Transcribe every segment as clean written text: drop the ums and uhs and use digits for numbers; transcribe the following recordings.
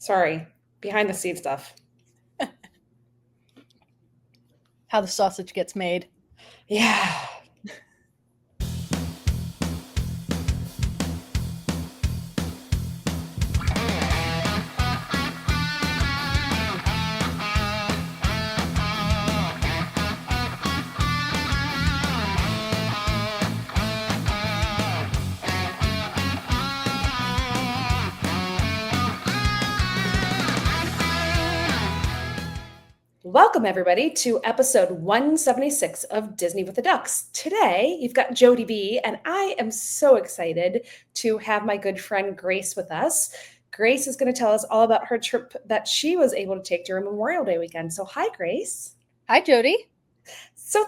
Sorry, behind the scenes stuff. How the sausage gets made. Yeah. Welcome, everybody, to episode 176 of Disney with the Ducks. Today, you've got Jodie B, and I am so excited to have my good friend Grace with us. Grace is going to tell us all about her trip that she was able to take during Memorial Day weekend. So, hi, Grace. Hi, Jodie. So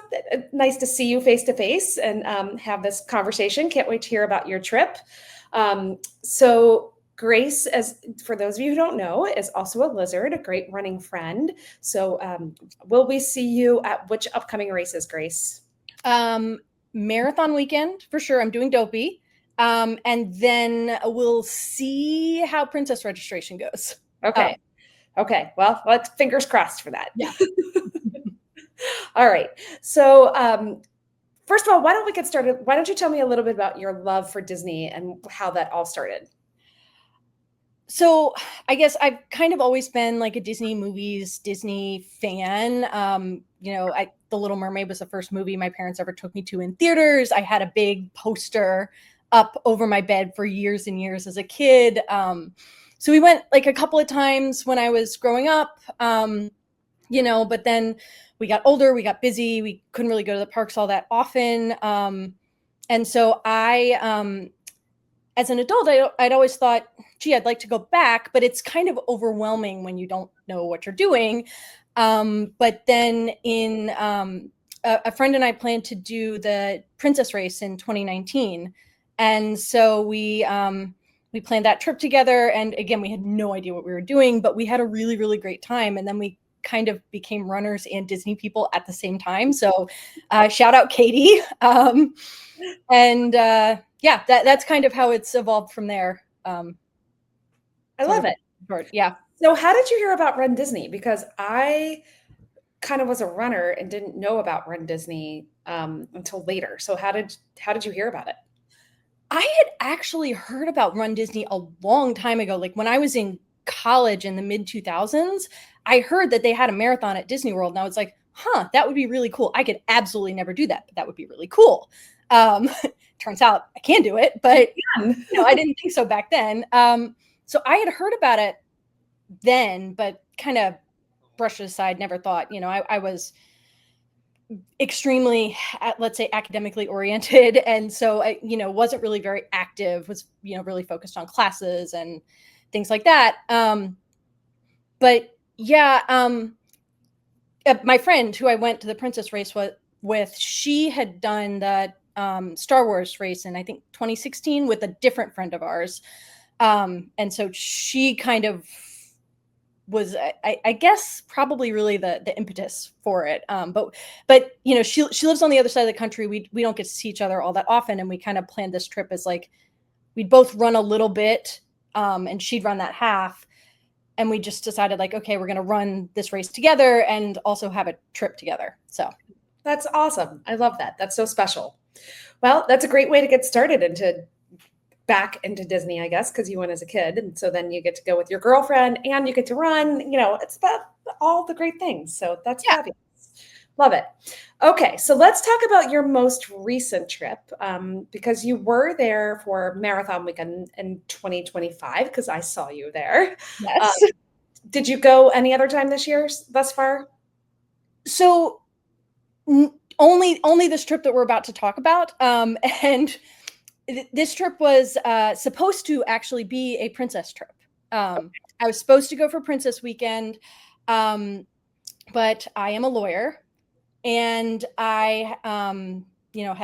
nice to see you face to face and have this conversation. Can't wait to hear about your trip. So Grace, as for those of you who don't know, is also a lizard, a great running friend. So will we see you at which upcoming races, Grace? Marathon weekend for sure. I'm doing Dopey. And then we'll see how Princess registration goes. Okay. Okay. Well, let's fingers crossed for that. Yeah. All right. So first of all, why don't we get started? Why don't you tell me a little bit about your love for Disney and how that all started? So I guess I've kind of always been like a Disney movies, Disney fan. The Little Mermaid was the first movie my parents ever took me to in theaters. I had a big poster up over my bed for years and years as a kid. So we went like a couple of times when I was growing up, but then we got older, we got busy, we couldn't really go to the parks all that often. And so as an adult, I'd always thought, gee, I'd like to go back, but it's kind of overwhelming when you don't know what you're doing. But then a friend and I planned to do the Princess race in 2019. And so we planned that trip together. And again, we had no idea what we were doing, but we had a really, really great time. And then we kind of became runners and Disney people at the same time. So shout out Katie. That's kind of how it's evolved from there. I love it. Yeah. So how did you hear about Run Disney? Because I kind of was a runner and didn't know about Run Disney until later. So how did you hear about it? I had actually heard about Run Disney a long time ago. Like when I was in college in the mid 2000s, I heard that they had a marathon at Disney World. And I was like, that would be really cool. I could absolutely never do that, but that would be really cool. Turns out I can do it, but I didn't think so back then. So I had heard about it then, but kind of brushed it aside, never thought, I was extremely, let's say, academically oriented. And so I, wasn't really very active, was, really focused on classes and things like that. My friend who I went to the Princess race with, she had done the Star Wars race in, I think, 2016 with a different friend of ours. And so she kind of was, I guess, probably really the impetus for it. But she lives on the other side of the country. We don't get to see each other all that often. And we kind of planned this trip as like, we'd both run a little bit and she'd run that half. And we just decided like, okay, we're going to run this race together and also have a trip together. So that's awesome. I love that. That's so special. Well, that's a great way to get started back into Disney, I guess, because you went as a kid. And so then you get to go with your girlfriend and you get to run, it's about all the great things. So that's fabulous. Love it. Okay, so let's talk about your most recent trip because you were there for Marathon Weekend in 2025 because I saw you there. Yes. Did you go any other time this year thus far? So only this trip that we're about to talk about. And this trip was supposed to actually be a princess trip. I was supposed to go for Princess Weekend, but I am a lawyer. And I,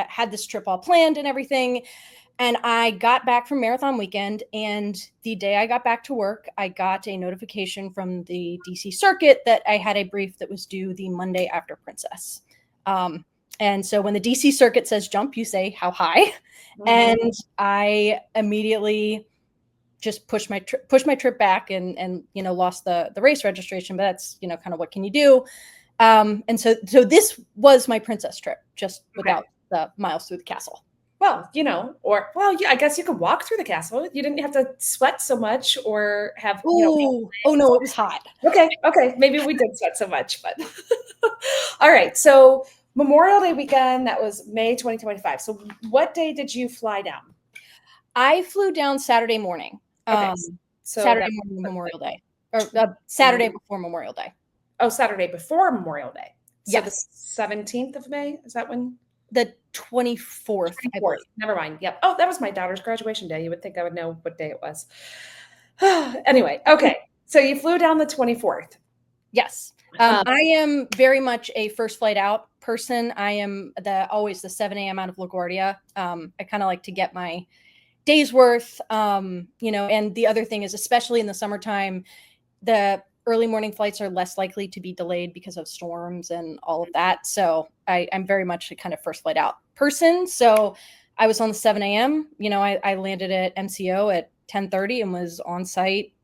had this trip all planned and everything. And I got back from Marathon Weekend. And the day I got back to work, I got a notification from the DC Circuit that I had a brief that was due the Monday after Princess. And so when the DC Circuit says jump, you say how high. Mm-hmm. And I immediately just pushed my trip back and lost the race registration. But that's kind of what can you do. And so this was my princess trip, just without the miles through the castle. Well, yeah, I guess you could walk through the castle. You didn't have to sweat so much or have, Oh no, it was hot. Okay. Maybe we did sweat so much, but all right. So Memorial Day weekend, that was May 2025. So what day did you fly down? I flew down Saturday morning. Okay. So Saturday morning, Memorial Day, or Saturday before Memorial Day. Oh, Saturday before Memorial Day. So yes. The 17th of May, is that when? The 24th. Never mind. Yep. Oh, that was my daughter's graduation day. You would think I would know what day it was. Anyway, okay. So you flew down the 24th. Yes. I am very much a first flight out person. I am always the 7 a.m. out of LaGuardia. I kind of like to get my day's worth, and the other thing is, especially in the summertime, the early morning flights are less likely to be delayed because of storms and all of that. So I'm very much a kind of first flight out person. So I was on the 7 a.m. I landed at MCO at 10:30 and was on site,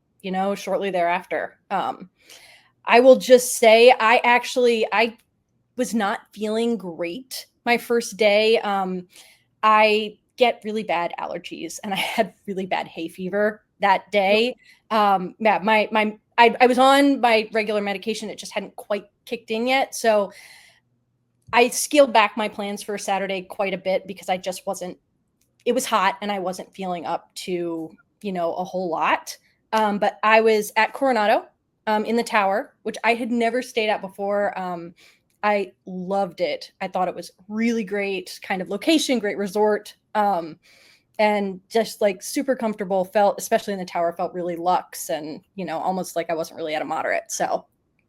shortly thereafter. I will just say I was not feeling great my first day. I get really bad allergies and I had really bad hay fever that day. I was on my regular medication. It just hadn't quite kicked in yet. So I scaled back my plans for Saturday quite a bit because it was hot and I wasn't feeling up to, a whole lot. But I was at Coronado in the tower, which I had never stayed at before. I loved it. I thought it was really great kind of location, great resort. And just like super comfortable, especially in the tower, felt really luxe and, almost like I wasn't really at a moderate. So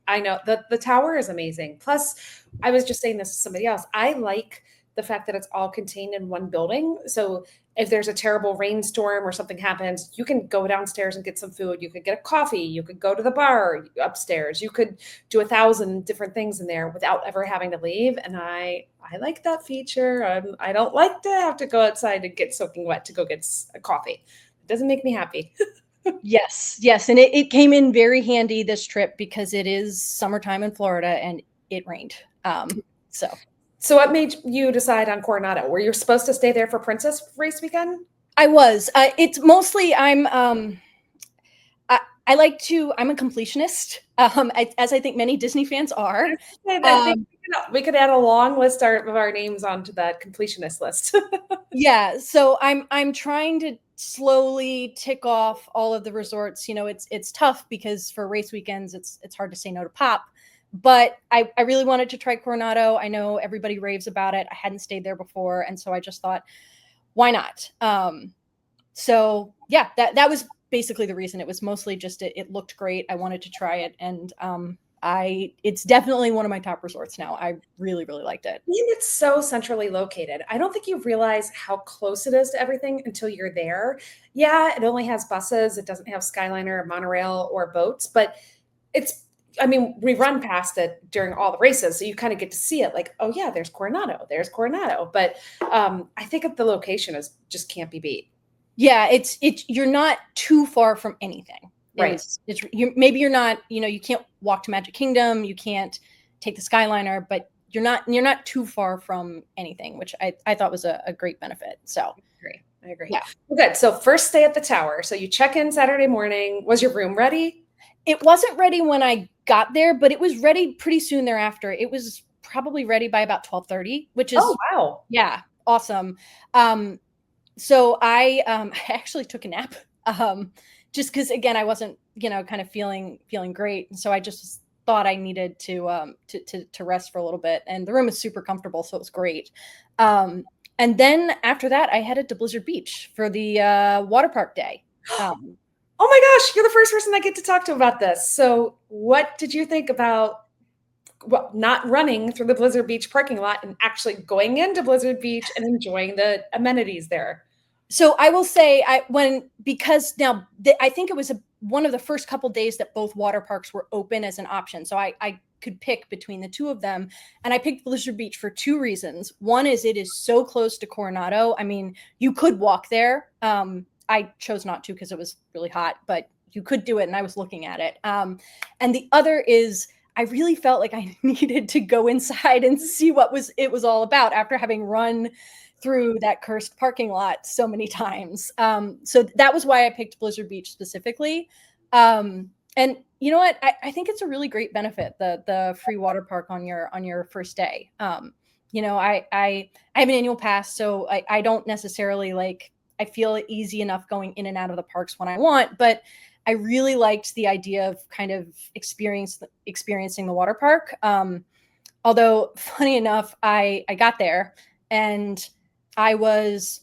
I know the tower is amazing. Plus, I was just saying this to somebody else. I like the fact that it's all contained in one building. So if there's a terrible rainstorm or something happens, you can go downstairs and get some food. You could get a coffee. You could go to the bar upstairs. You could do 1,000 different things in there without ever having to leave. And I like that feature. I don't like to have to go outside and get soaking wet to go get a coffee. It doesn't make me happy. Yes. And it came in very handy this trip because it is summertime in Florida and it rained. So what made you decide on Coronado? Were you supposed to stay there for Princess Race weekend? I was. It's mostly I'm a completionist, as I think many Disney fans are. I think we could add a long list of our names onto that completionist list. Yeah, so I'm trying to slowly tick off all of the resorts. It's tough because for race weekends, it's hard to say no to Pop. But I really wanted to try Coronado. I know everybody raves about it. I hadn't stayed there before. And so I just thought, why not? So yeah, that was basically the reason. It was mostly just, it looked great. I wanted to try it. And it's definitely one of my top resorts now. I really, really liked it. And it's so centrally located. I don't think you realize how close it is to everything until you're there. Yeah, it only has buses. It doesn't have Skyliner or monorail or boats, but we run past it during all the races. So you kind of get to see it like, oh yeah, there's Coronado. But I think the location just can't be beat. Yeah, you're not too far from anything. Right. Maybe you're not, you can't walk to Magic Kingdom. You can't take the Skyliner, but you're not too far from anything, which I thought was a great benefit. So I agree. Yeah. Well, good. So first stay at the tower. So you check in Saturday morning. Was your room ready? It wasn't ready when I got there, but it was ready pretty soon thereafter. It was probably ready by about 12:30, which is wow. Yeah, awesome. So I actually took a nap. Just because again, I wasn't, kind of feeling great. And so I just thought I needed to rest for a little bit. And the room is super comfortable, so it was great. And then after that, I headed to Blizzard Beach for the water park day. Oh my gosh, you're the first person I get to talk to about this. So what did you think about not running through the Blizzard Beach parking lot and actually going into Blizzard Beach and enjoying the amenities there? So I will say I think it was one of the first couple days that both water parks were open as an option. So I could pick between the two of them. And I picked Blizzard Beach for two reasons. One is it is so close to Coronado. I mean, you could walk there. I chose not to because it was really hot, but you could do it, and I was looking at it. And the other is I really felt like I needed to go inside and see what it was all about after having run through that cursed parking lot so many times. So that was why I picked Blizzard Beach specifically. And you know what? I think it's a really great benefit, the free water park on your first day. I have an annual pass, so I don't necessarily I feel easy enough going in and out of the parks when I want, but I really liked the idea of kind of experiencing the water park. Although funny enough, I got there and I was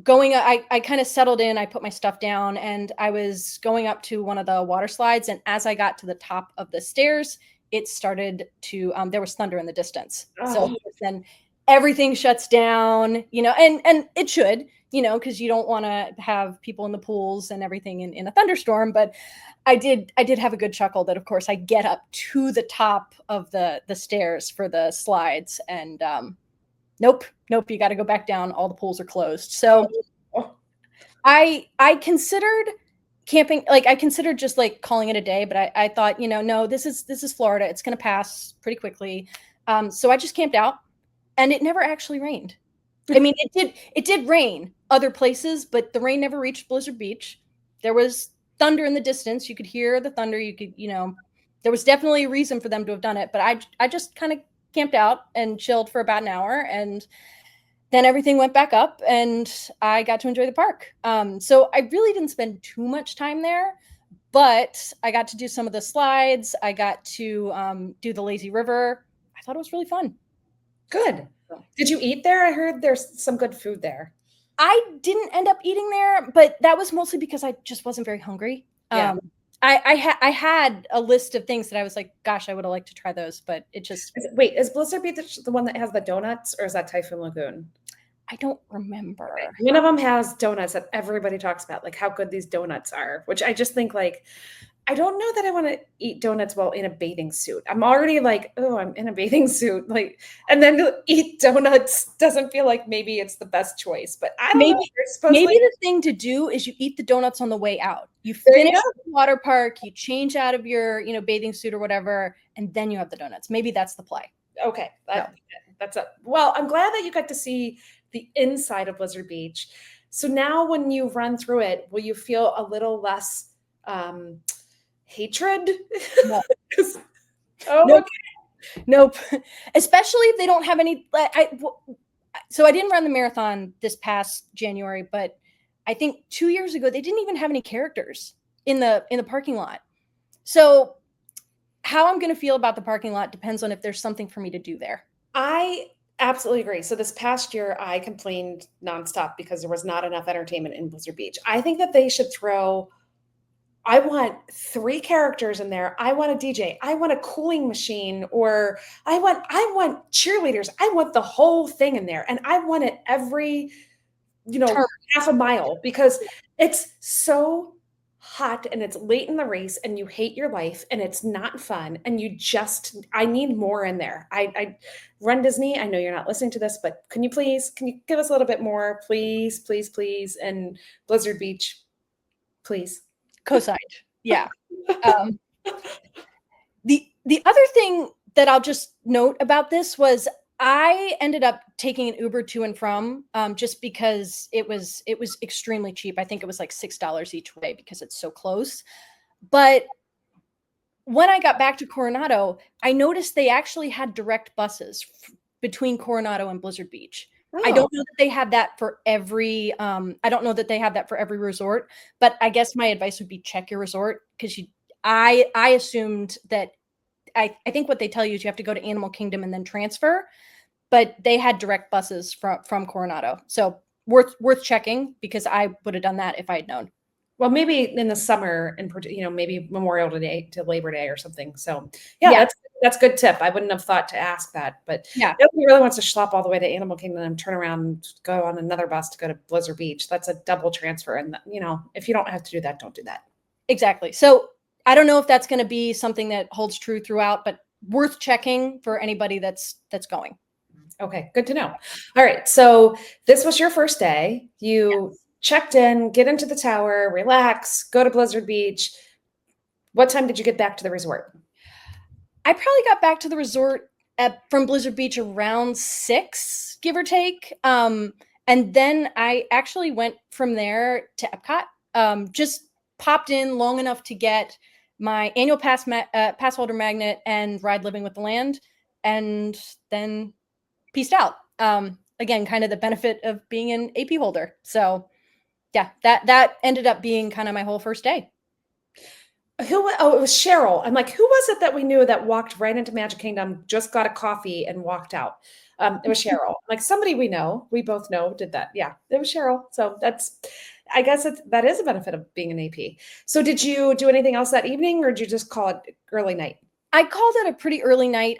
I kind of settled in, I put my stuff down, and I was going up to one of the water slides. And as I got to the top of the stairs, it started to, there was thunder in the distance. So then everything shuts down, and it should, because you don't want to have people in the pools and everything in a thunderstorm. But I did have a good chuckle that, of course, I get up to the top of the stairs for the slides, and nope, you got to go back down. All the pools are closed. So I considered camping, I considered just calling it a day, but I thought, no, this is Florida. It's going to pass pretty quickly. So I just camped out, and it never actually rained. I mean, it did rain other places, but the rain never reached Blizzard Beach. There was thunder in the distance. You could hear the thunder. You could, there was definitely a reason for them to have done it, but I just kind of camped out and chilled for about an hour, and then everything went back up and I got to enjoy the park. So I really didn't spend too much time there, but I got to do some of the slides. I got to do the lazy river. I thought it was really fun. Good. Did you eat there? I heard there's some good food there. I didn't end up eating there, but that was mostly because I just wasn't very hungry. Yeah. I had a list of things that I was like, gosh, I would have liked to try those, but it just... Wait, is Blizzard Beach the one that has the donuts, or is that Typhoon Lagoon? I don't remember. One of them has donuts that everybody talks about, like how good these donuts are, which I just think I don't know that I want to eat donuts while in a bathing suit. I'm already oh, I'm in a bathing suit. And then to eat donuts doesn't feel like maybe it's the best choice, but I don't know. Maybe the thing to do is you eat the donuts on the way out. You finish the water park, you change out of your, bathing suit or whatever, and then you have the donuts. Maybe that's the play. Okay. Well, I'm glad that you got to see the inside of Blizzard Beach. So now when you run through it, will you feel a little less hatred? No. Nope. Okay. Nope. Especially if they don't have any. So I didn't run the marathon this past January, but I think 2 years ago they didn't even have any characters in the parking lot. So how I'm going to feel about the parking lot depends on if there's something for me to do there. I absolutely agree. So this past year, I complained nonstop because there was not enough entertainment in Blizzard Beach. I think that they should I want 3 characters in there. I want a DJ. I want a cooling machine, or I want cheerleaders. I want the whole thing in there. And I want it every, half a mile, because it's so hot and it's late in the race and you hate your life and it's not fun. And I need more in there. I Run Disney. I know you're not listening to this, but can you give us a little bit more, please, please, please? And Blizzard Beach, please. Co-signed. Yeah. The other thing that I'll just note about this was I ended up taking an Uber to and from, just because it was extremely cheap. I think it was like $6 each way because it's so close. But when I got back to Coronado, I noticed they actually had direct buses between Coronado and Blizzard Beach. Oh. I don't know that they have that for every resort, but I guess my advice would be check your resort, because I assumed that I think what they tell you is you have to go to Animal Kingdom and then transfer, but they had direct buses from Coronado. So worth checking, because I would have done that if I had known. Well, maybe in the summer, and maybe Memorial Day to Labor Day or something. So yeah. That's a good tip. I wouldn't have thought to ask that, but nobody really wants to schlep all the way to Animal Kingdom and turn around and go on another bus to go to Blizzard Beach. That's a double transfer. And if you don't have to do that, don't do that. Exactly. So I don't know if that's going to be something that holds true throughout, but worth checking for anybody that's going. Okay. Good to know. All right. So this was your first day. You checked in, get into the tower, relax, go to Blizzard Beach. What time did you get back to the resort? I probably got back to the resort from Blizzard Beach around 6, give or take. And then I actually went from there to Epcot. Just popped in long enough to get my annual pass holder magnet and ride Living with the Land, and then pieced out. Again, kind of the benefit of being an AP holder. So yeah, that ended up being kind of my whole first day. Oh, it was Cheryl. I'm like, who was it that we knew that walked right into Magic Kingdom, just got a coffee and walked out? It was Cheryl. Like somebody we know, we both know did that. Yeah, it was Cheryl. So I guess that is a benefit of being an AP. So did you do anything else that evening or did you just call it early night? I called it a pretty early night.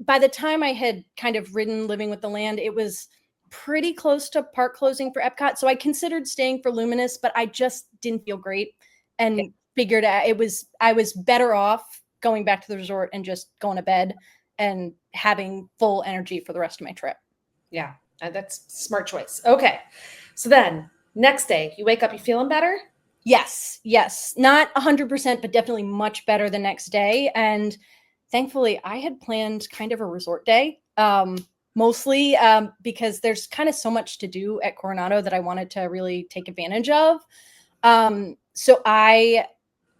By the time I had kind of ridden Living with the Land, it was pretty close to park closing for Epcot. So I considered staying for Luminous, but I just didn't feel great and figured I was better off going back to the resort and just going to bed and having full energy for the rest of my trip. Yeah, that's a smart choice. Okay. So then next day, you wake up, you feeling better? Yes. Not 100%, but definitely much better the next day. And thankfully, I had planned kind of a resort day, mostly because there's kind of so much to do at Coronado that I wanted to really take advantage of. So I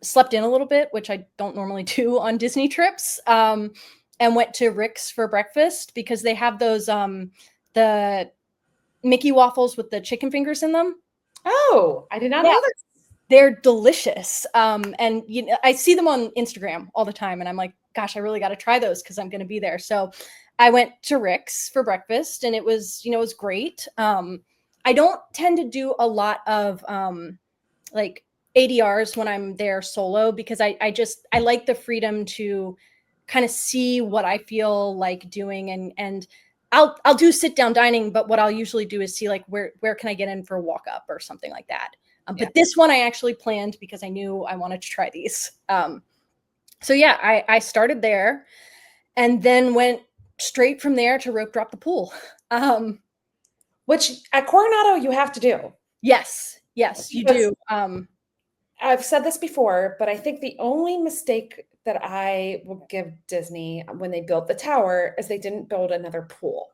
slept in a little bit, which I don't normally do on Disney trips, and went to Rick's for breakfast because they have those the Mickey waffles with the chicken fingers in them. Oh, I did not know that. They're delicious. And I see them on Instagram all the time, and I'm like, gosh, I really got to try those because I'm going to be there. So I went to Rick's for breakfast, and it was great. I don't tend to do a lot of like ADRs when I'm there solo because I like the freedom to kind of see what I feel like doing, and I'll do sit down dining, but what I'll usually do is see like where can I get in for a walk up or something like that. But this one I actually planned because I knew I wanted to try these. So yeah, I started there and then went straight from there to rope drop the pool. Which at Coronado you have to do. Yes, you do. I've said this before, but I think the only mistake that I will give Disney when they built the tower is they didn't build another pool.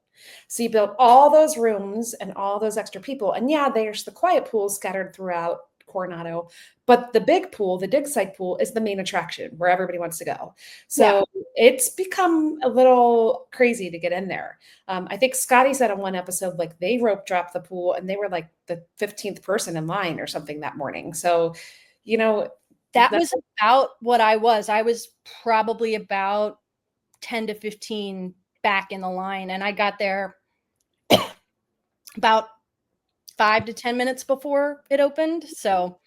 So you built all those rooms and all those extra people. And yeah, there's the quiet pools scattered throughout Coronado, but the big pool, the dig site pool, is the main attraction where everybody wants to go. So it's become a little crazy to get in there. I think Scotty said on one episode, like they rope dropped the pool and they were like the 15th person in line or something that morning. So, that was about what I was. I was probably about 10 to 15 back in the line, and I got there about 5 to 10 minutes before it opened. So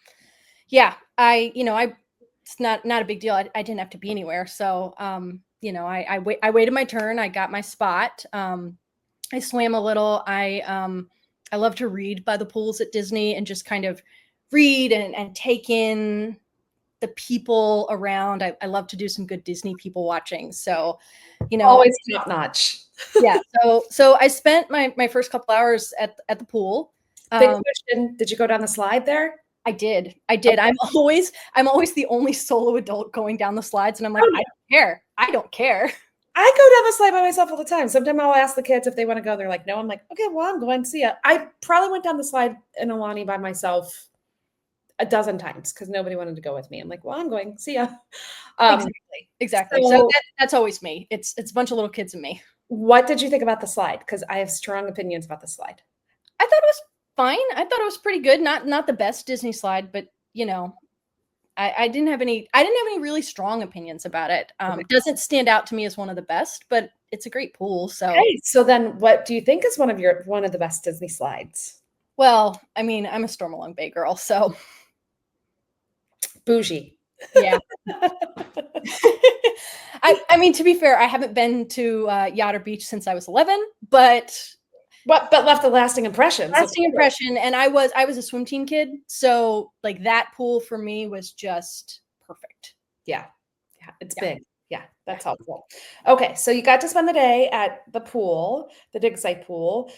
yeah, it's not a big deal. I didn't have to be anywhere. So, I waited my turn. I got my spot. I swam a little. I love to read by the pools at Disney and just kind of read and take in the people around. I love to do some good Disney people watching. So, always top notch. Yeah. So I spent my first couple hours at the pool. Big question. Did you go down the slide there? I did. Okay. I'm always the only solo adult going down the slides, and I'm like, I don't care. I go down the slide by myself all the time. Sometimes I'll ask the kids if they want to go. They're like, no. I'm like, okay, well, I'm going to see ya. I probably went down the slide in Alani by myself a dozen times because nobody wanted to go with me. I'm like, well, I'm going. See ya. Exactly. So that's always me. It's a bunch of little kids and me. What did you think about the slide? Because I have strong opinions about the slide. I thought it was fine. I thought it was pretty good. Not the best Disney slide, but I didn't have any really strong opinions about it. It doesn't stand out to me as one of the best, but it's a great pool. So okay. So then what do you think is one of the best Disney slides? Well, I mean, I'm a Stormalong Bay girl, so bougie. Yeah. I mean, to be fair, I haven't been to Yachter Beach since I was 11, but left a lasting impression. And I was a swim team kid, so like that pool for me was just perfect. Yeah, it's big. Yeah, that's helpful. Okay, so you got to spend the day at the pool, the dig site pool.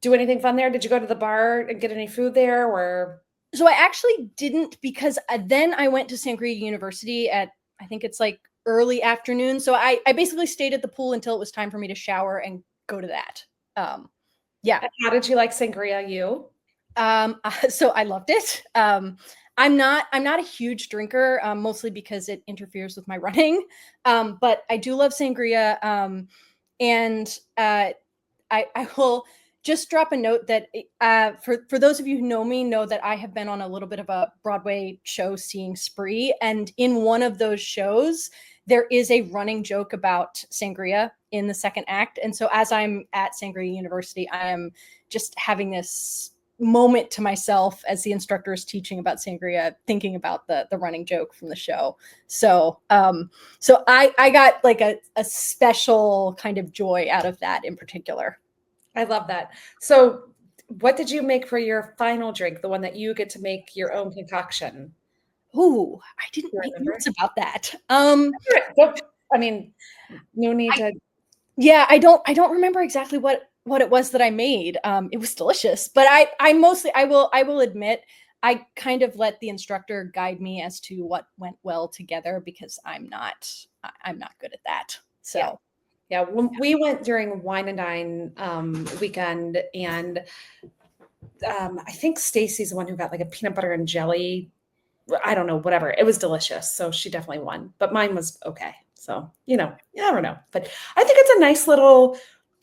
do anything fun there? Did you go to the bar and get any food there, or? So I actually didn't, because then I went to Sangria University at, I think it's like early afternoon. So I basically stayed at the pool until it was time for me to shower and go to that. Yeah. And how did you like Sangria U? So I loved it. I'm not a huge drinker, mostly because it interferes with my running. But I do love sangria. And I will just drop a note that for those of you who know me, know that I have been on a little bit of a Broadway show, Seeing Spree, and in one of those shows, there is a running joke about sangria in the second act. And so as I'm at Sangria University, I am just having this moment to myself as the instructor is teaching about sangria, thinking about the running joke from the show. So so I got like a special kind of joy out of that in particular. I love that. So what did you make for your final drink, the one that you get to make your own concoction? Ooh, I didn't Do you make remember? notes about that. I mean, no need to. Yeah, I don't remember exactly what it was that I made. It was delicious, but I mostly, I will admit, I kind of let the instructor guide me as to what went well together, because I'm not good at that. So Yeah, when we went during Wine and Dine weekend, and I think Stacy's the one who got like a peanut butter and jelly. I don't know, whatever. It was delicious, so she definitely won. But mine was okay. So you don't know. But I think it's a nice little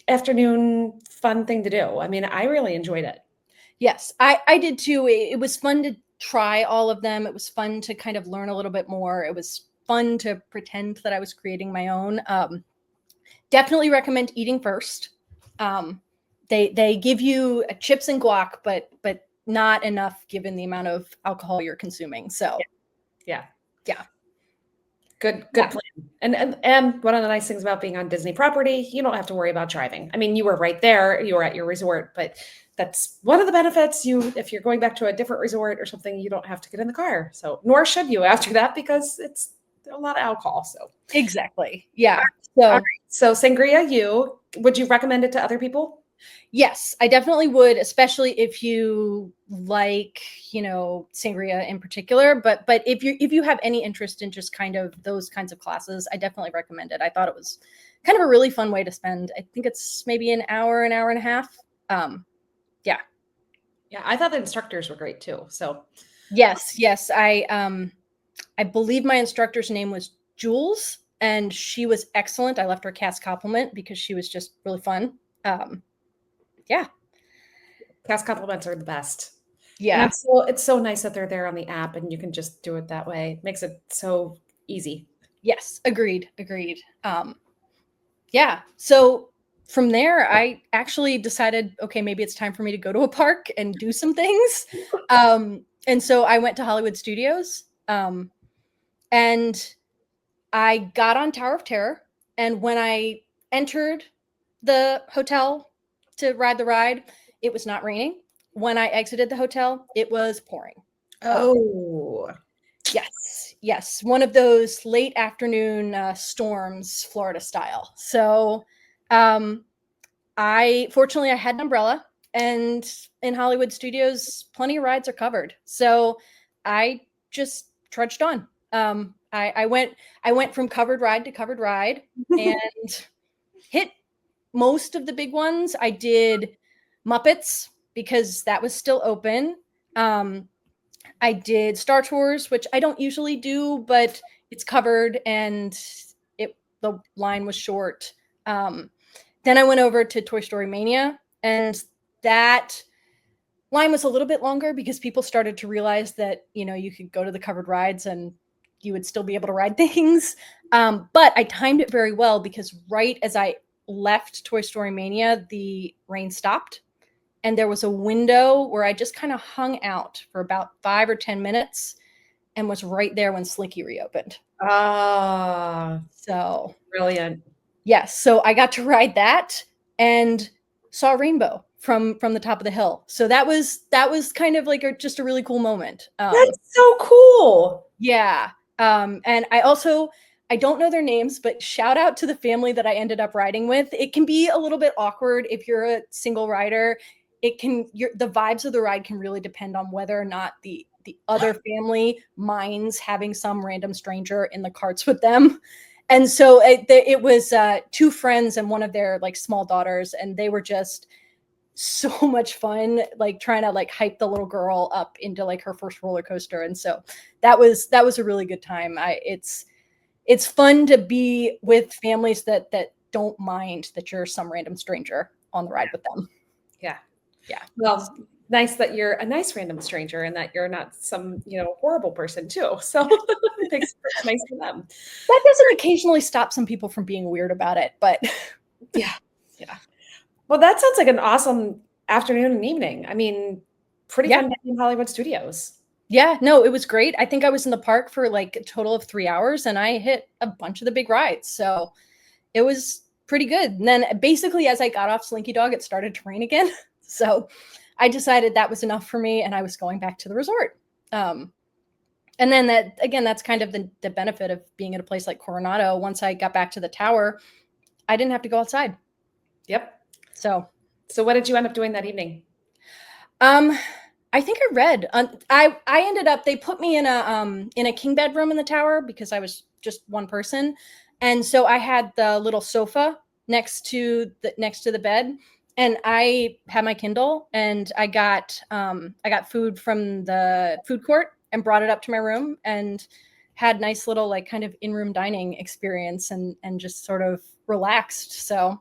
afternoon fun thing to do. I mean, I really enjoyed it. yes, I did too. It was fun to try all of them. It was fun to kind of learn a little bit more. It was fun to pretend that I was creating my own. Definitely recommend eating first. They give you chips and guac, but not enough given the amount of alcohol you're consuming. So Yeah. Yeah. Good plan. And one of the nice things about being on Disney property, you don't have to worry about driving. I mean, you were right there, you were at your resort, but that's one of the benefits. If you're going back to a different resort or something, you don't have to get in the car. So nor should you after that, because it's a lot of alcohol. So Exactly. Yeah. all right. So Sangria, would you recommend it to other people? Yes, I definitely would, especially if you like, sangria in particular. But if you have any interest in just kind of those kinds of classes, I definitely recommend it. I thought it was kind of a really fun way to spend. I think it's maybe an hour and a half. Yeah. Yeah, I thought the instructors were great too. So Yes. I believe my instructor's name was Jules, and she was excellent. I left her a cast compliment because she was just really fun. Yeah. cast compliments are the best. Yeah. And it's so nice that they're there on the app and you can just do it that way. It makes it so easy. Yes. Agreed. Yeah. So from there, I actually decided, okay, maybe it's time for me to go to a park and do some things. And so I went to Hollywood Studios, and I got on Tower of Terror. And when I entered the hotel to ride the ride, it was not raining. When I exited the hotel, it was pouring. Oh, Yes. One of those late afternoon storms, Florida style. So fortunately I had an umbrella, and in Hollywood Studios, plenty of rides are covered. So I just trudged on. I went from covered ride to covered ride and hit most of the big ones. I did Muppets because that was still open. I did Star Tours, which I don't usually do, but it's covered and the line was short. Then I went over to Toy Story Mania, and that line was a little bit longer because people started to realize that, you could go to the covered rides and you would still be able to ride things. But I timed it very well, because right as I left Toy Story Mania, the rain stopped. And there was a window where I just kind of hung out for about 5 or 10 minutes and was right there when Slinky reopened. So brilliant. yes. So I got to ride that and saw a rainbow from the top of the hill. So that was kind of like just a really cool moment. That's so cool. Yeah. And I don't know their names, but shout out to the family that I ended up riding with. It can be a little bit awkward if you're a single rider. the vibes of the ride can really depend on whether or not the other family minds having some random stranger in the carts with them. And so it was 2 friends and one of their like small daughters, and they were just so much fun, like trying to like hype the little girl up into like her first roller coaster. And so that was a really good time. It's fun to be with families that don't mind that you're some random stranger on the ride with them. Yeah. Yeah. Well, nice that you're a nice random stranger and that you're not some, horrible person too. So it's nice for them. That doesn't occasionally stop some people from being weird about it, but yeah. Well, that sounds like an awesome afternoon and evening. I mean, pretty fun in Hollywood Studios. Yeah, no, it was great. I think I was in the park for like a total of 3 hours, and I hit a bunch of the big rides. So it was pretty good. And then basically as I got off Slinky Dog, it started to rain again. So I decided that was enough for me, and I was going back to the resort. And then that's kind of the benefit of being at a place like Coronado. Once I got back to the tower, I didn't have to go outside. Yep. So what did you end up doing that evening? I think I read. I ended up, they put me in a king bed room in the tower because I was just one person, and so I had the little sofa next to the bed, and I had my Kindle, and I got food from the food court and brought it up to my room and had nice little like kind of in-room dining experience and just sort of relaxed. So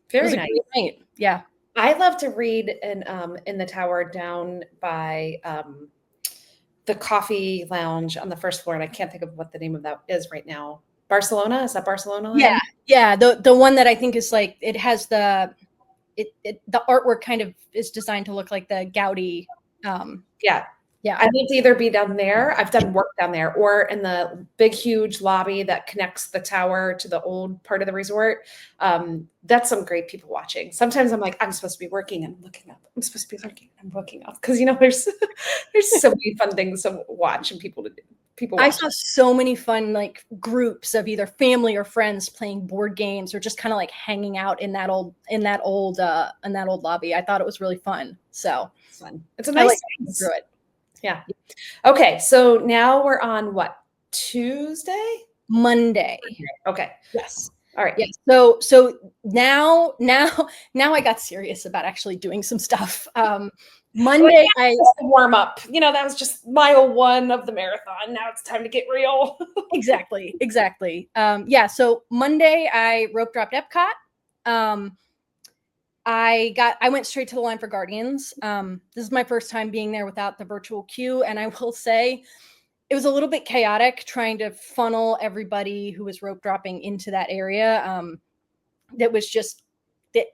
very nice. Night. Yeah. I love to read in the tower down by the coffee lounge on the first floor, and I can't think of what the name of that is right now. Barcelona? Is that Barcelona? Yeah, yeah. The one that I think is like, it has the artwork kind of is designed to look like the Gaudi. Yeah. I need to either be down there. I've done work down there, or in the big, huge lobby that connects the tower to the old part of the resort. That's some great people watching. Sometimes I'm like, I'm supposed to be working and looking up. I'm supposed to be working and I'm looking up because there's so many fun things to watch and people to do. I saw so many fun like groups of either family or friends playing board games or just kind of like hanging out in that old lobby. I thought it was really fun. So it's fun. It's a nice through it. Yeah. Okay. So now we're on what? Tuesday? Monday. Okay. Yes. All right. Yeah. So now I got serious about actually doing some stuff. Monday, I warm up. That was just mile 1 of the marathon. Now it's time to get real. Exactly. Yeah. So Monday, I rope dropped Epcot. I went straight to the line for Guardians. This is my first time being there without the virtual queue, and I will say it was a little bit chaotic trying to funnel everybody who was rope dropping into that area. That was just that.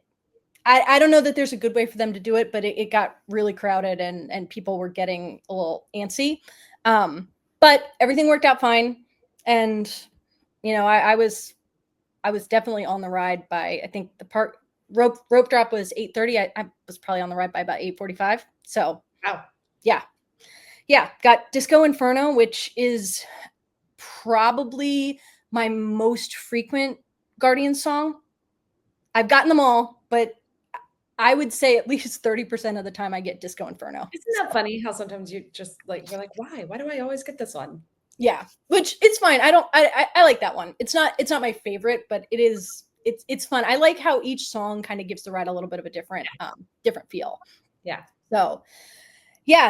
I don't know that there's a good way for them to do it, but it got really crowded and people were getting a little antsy. But everything worked out fine, and I was definitely on the ride by, I think the park. Rope drop was 8:30. I was probably on the ride by about 8:45. So, wow. Yeah. Got Disco Inferno, which is probably my most frequent Guardian song. I've gotten them all, but I would say at least 30% of the time I get Disco Inferno. Isn't that funny how sometimes you just like, you're like, why do I always get this one? Yeah, which it's fine. I like that one. It's not my favorite, but it is. It's fun. I like how each song kind of gives the ride a little bit of a different feel. Yeah.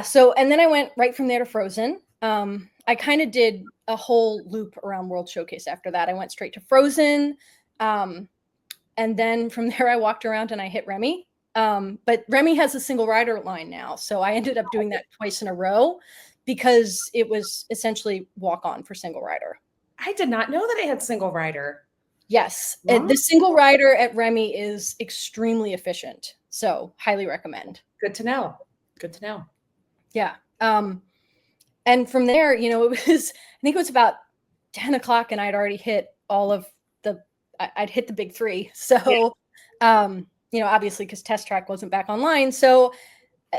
So and then I went right from there to Frozen. I kind of did a whole loop around World Showcase after that. I went straight to Frozen. And then from there I walked around and I hit Remy. But Remy has a single rider line now. So I ended up doing that twice in a row because it was essentially walk on for single rider. I did not know that it had single rider. Yes. Wow. The single rider at Remy is extremely efficient. So highly recommend. Good to know. Yeah. And from there, I think it was about 10 o'clock and I'd already hit I'd hit the big 3. So, obviously because Test Track wasn't back online. So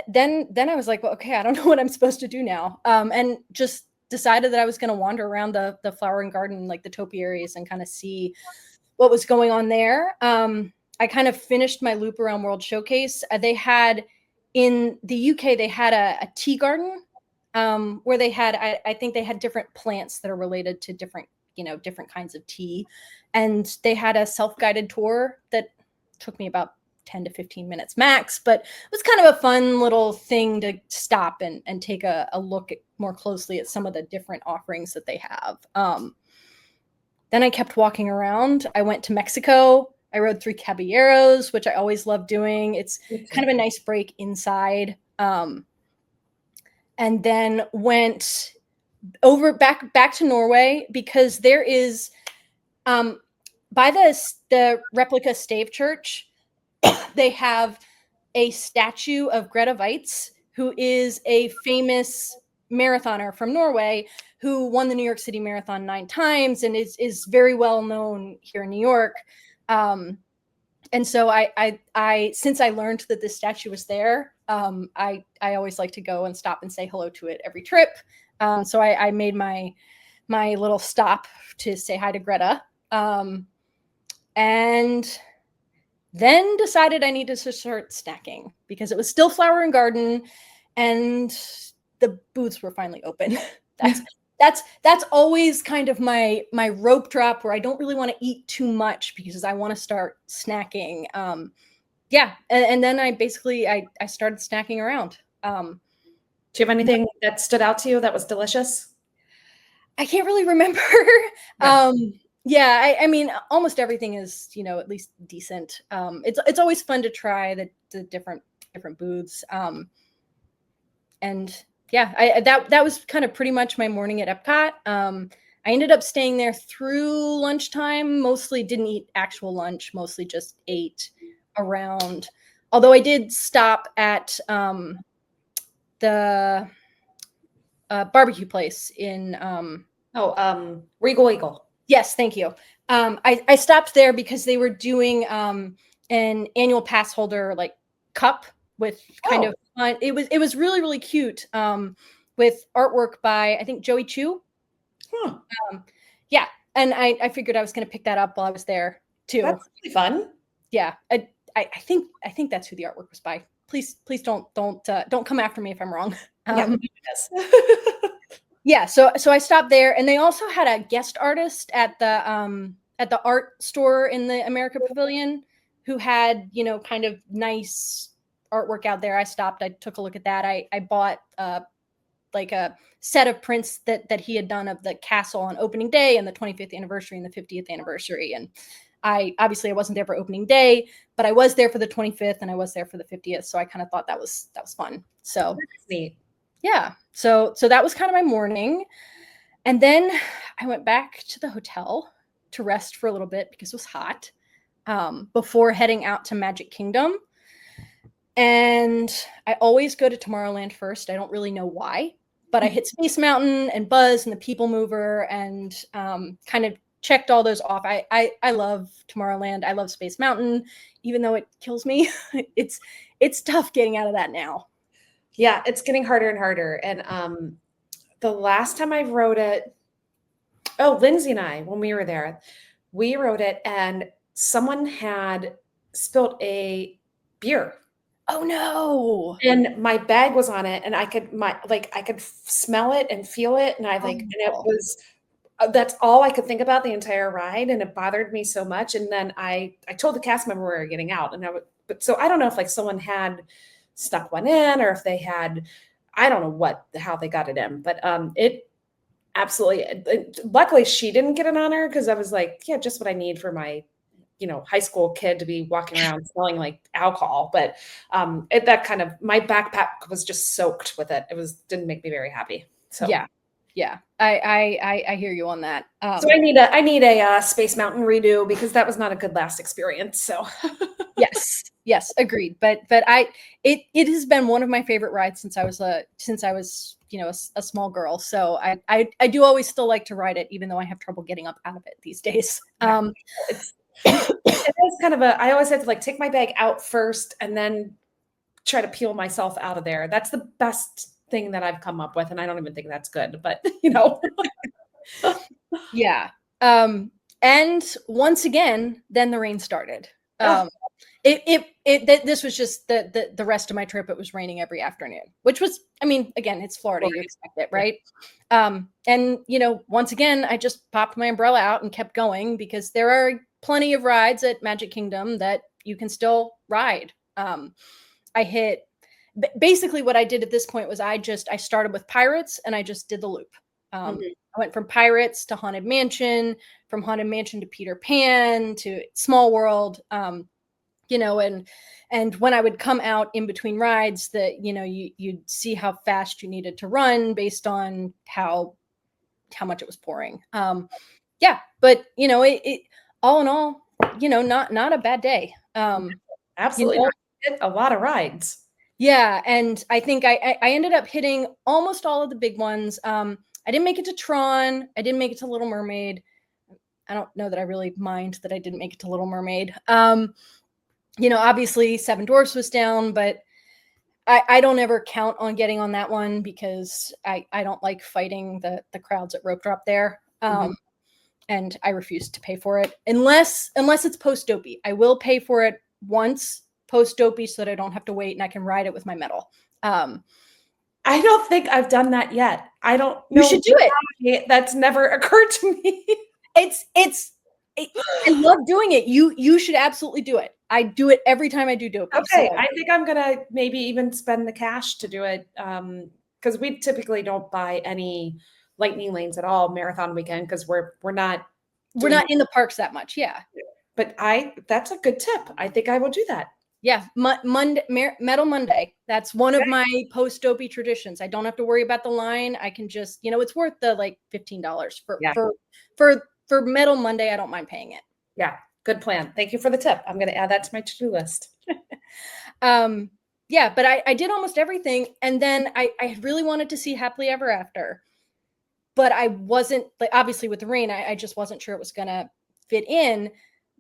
then I was like, well, okay, I don't know what I'm supposed to do now. And just decided that I was going to wander around the flower and garden, like the topiaries, and kind of see what was going on there. I kind of finished my loop around World Showcase. They had in the UK, they had a tea garden where they had, I think they had different plants that are related to different, different kinds of tea. And they had a self-guided tour that took me about 10 to 15 minutes max, but it was kind of a fun little thing to stop and take a look more closely at some of the different offerings that they have. Then I kept walking around. I went to Mexico. I rode 3 caballeros, which I always love doing. It's kind of a nice break inside. And then went over back to Norway, because there is by the replica stave church, they have a statue of Greta Weitz, who is a famous marathoner from Norway who won the New York City Marathon 9 times and is very well known here in New York. And so I since I learned that this statue was there, I always like to go and stop and say hello to it every trip. So I made my little stop to say hi to Greta. And then decided I needed to start snacking because it was still Flower and Garden and the booths were finally open. That's always kind of my rope drop, where I don't really want to eat too much because I want to start snacking. And then I started snacking around. Do you have anything that stood out to you that was delicious? I can't really remember. Yeah. I mean, almost everything is, at least decent. It's always fun to try the different booths. And yeah, that was kind of pretty much my morning at Epcot. I ended up staying there through lunchtime. Mostly didn't eat actual lunch. Mostly just ate around. Although I did stop at the barbecue place in Regal Eagle. Yes, thank you. I stopped there because they were doing an annual pass holder cup with kind of fun. It was really, really cute with artwork by, I think, Joey Chu. Yeah, and I figured I was going to pick that up while I was there too. That's really fun. Yeah, I think that's who the artwork was by. Please don't come after me if I'm wrong. Yeah, so I stopped there, and they also had a guest artist at the art store in the America Pavilion who had, kind of nice artwork out there. I stopped, I took a look at that. I bought a set of prints that he had done of the castle on opening day and the 25th anniversary and the 50th anniversary. And I wasn't there for opening day, but I was there for the 25th and I was there for the 50th. So I kind of thought that was fun. So that's neat. Yeah. So that was kind of my morning. And then I went back to the hotel to rest for a little bit because it was hot, before heading out to Magic Kingdom. And I always go to Tomorrowland first. I don't really know why, but I hit Space Mountain and Buzz and the People Mover and kind of checked all those off. I love Tomorrowland. I love Space Mountain, even though it kills me. It's tough getting out of that now. Yeah, it's getting harder and harder. And the last time I rode it, Lindsay and I, when we were there, we rode it and someone had spilled a beer. Oh no. And my bag was on it and I could smell it and feel it. And and it was, that's all I could think about the entire ride. And it bothered me so much. And then I told the cast member we were getting out, and so I don't know if someone had stuck one in or if they had, I don't know how they got it in, but it absolutely, luckily she didn't get an honor, because I was yeah, just what I need for my high school kid to be walking around smelling like alcohol. But that kind of, my backpack was just soaked with it. Didn't make me very happy. So yeah, I hear you on that. So I need a Space Mountain redo, because that was not a good last experience. So yes, agreed. But it has been one of my favorite rides since I was a small girl. So I do always still like to ride it, even though I have trouble getting up out of it these days. It is kind of I always had to take my bag out first and then try to peel myself out of there. That's the best thing that I've come up with, and I don't even think that's good, but Yeah. And once again, then the rain started. This was just the rest of my trip. It was raining every afternoon, which was, I mean, again, it's Florida, you expect it, right? And once again, I just popped my umbrella out and kept going because there are plenty of rides at Magic Kingdom that you can still ride. Basically what I did at this point was I started with Pirates and I just did the loop. I went from Pirates to Haunted Mansion, from Haunted Mansion to Peter Pan to Small World. And when I would come out in between rides, that you'd see how fast you needed to run based on how much it was pouring. But it all in all, not a bad day. Absolutely, a lot of rides. Yeah, and I think I ended up hitting almost all of the big ones. I didn't make it to Tron. I didn't make it to Little Mermaid. I don't know that I really mind that I didn't make it to Little Mermaid. Obviously Seven Dwarfs was down, but I don't ever count on getting on that one because I don't like fighting the crowds at Rope Drop there. And I refuse to pay for it unless it's post dopey. I will pay for it once post dopey so that I don't have to wait and I can ride it with my medal. I don't think I've done that yet. I don't know. You should do it. That's never occurred to me. I love doing it. You should absolutely do it. I do it every time I do dopey. Okay, so I think I'm gonna maybe even spend the cash to do it because we typically don't buy any lightning lanes at all marathon weekend because we're not in the parks that much. Yeah, but that's a good tip. I think I will do that. Yeah, Monday, Metal Monday. That's one of my post dopey traditions. I don't have to worry about the line. I can just, it's worth the like $15 for Metal Monday. I don't mind paying it. Yeah, good plan. Thank you for the tip. I'm going to add that to my to-do list. Yeah, but I did almost everything, and then I really wanted to see Happily Ever After, but I wasn't, like, obviously with the rain, I just wasn't sure it was going to fit in.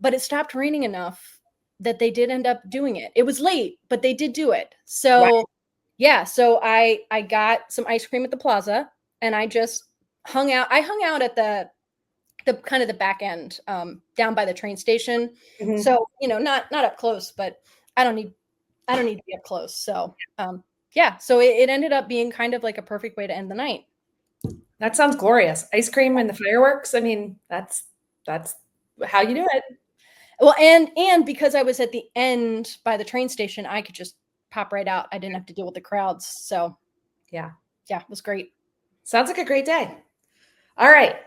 But it stopped raining enough that they did end up doing it. It was late, but they did do it. So yeah, so I got some ice cream at the plaza and I just hung out. I hung out at the kind of the back end, down by the train station. So, not up close, but I don't need to be up close. So yeah, so it ended up being kind of like a perfect way to end the night. That sounds glorious. Ice cream and the fireworks. I mean, that's how you do it. Well, and because I was at the end by the train station, I could just pop right out. I didn't have to deal with the crowds. So yeah, it was great. Sounds like a great day. All right.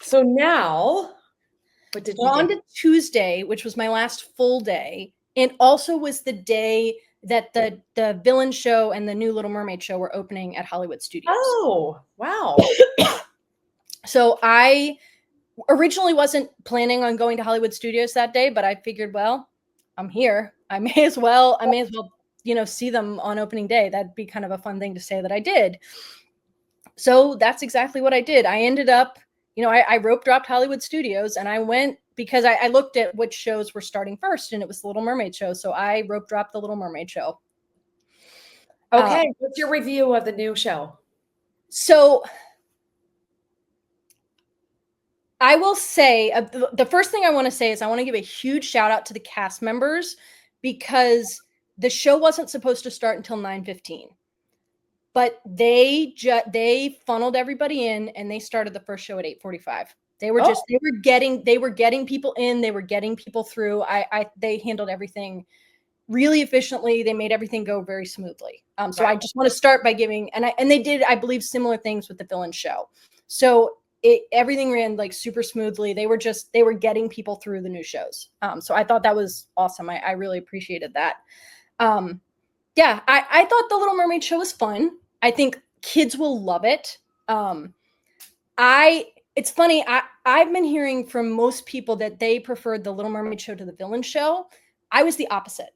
So now, what did you do? On to Tuesday, which was my last full day, and also was the day that the villain show and the new Little Mermaid show were opening at Hollywood Studios. Oh, wow. So I originally wasn't planning on going to Hollywood Studios that day, but I figured, well, I'm here. I may as well, see them on opening day. That'd be kind of a fun thing to say that I did. So that's exactly what I did. I ended up, I rope dropped Hollywood Studios and I went because I looked at which shows were starting first and it was the Little Mermaid show. So I rope dropped the Little Mermaid show. Okay. What's your review of the new show? So I will say, the first thing I want to say is I want to give a huge shout out to the cast members because the show wasn't supposed to start until 9:15, but they funneled everybody in and they started the first show at 8:45. They were getting people in, they were getting people through. They handled everything really efficiently. They made everything go very smoothly. So I just want to start by giving, and they did, I believe, similar things with the villain show. So everything ran like super smoothly. They were getting people through the new shows. So I thought that was awesome. I really appreciated that. Yeah, I thought the Little Mermaid show was fun. I think kids will love it. It's funny. I've been hearing from most people that they preferred the Little Mermaid show to the villain show. I was the opposite.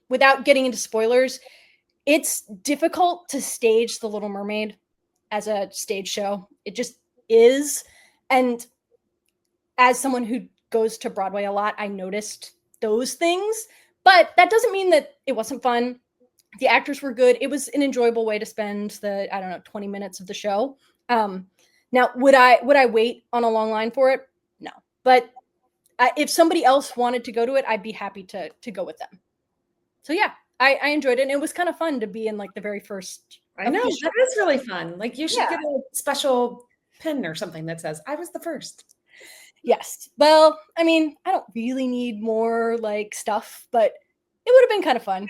Without getting into spoilers, it's difficult to stage the Little Mermaid as a stage show. It just is. And as someone who goes to Broadway a lot, I noticed those things, but that doesn't mean that it wasn't fun. The actors were good. It was an enjoyable way to spend the, 20 minutes of the show. Now, would I wait on a long line for it? No, but if somebody else wanted to go to it, I'd be happy to go with them. So yeah, I enjoyed it. And it was kind of fun to be in like the very first. I know, that is really fun. Like you should Yeah. get a special pin or something that says, I was the first. Yes. Well, I mean, I don't really need more like stuff, but it would have been kind of fun.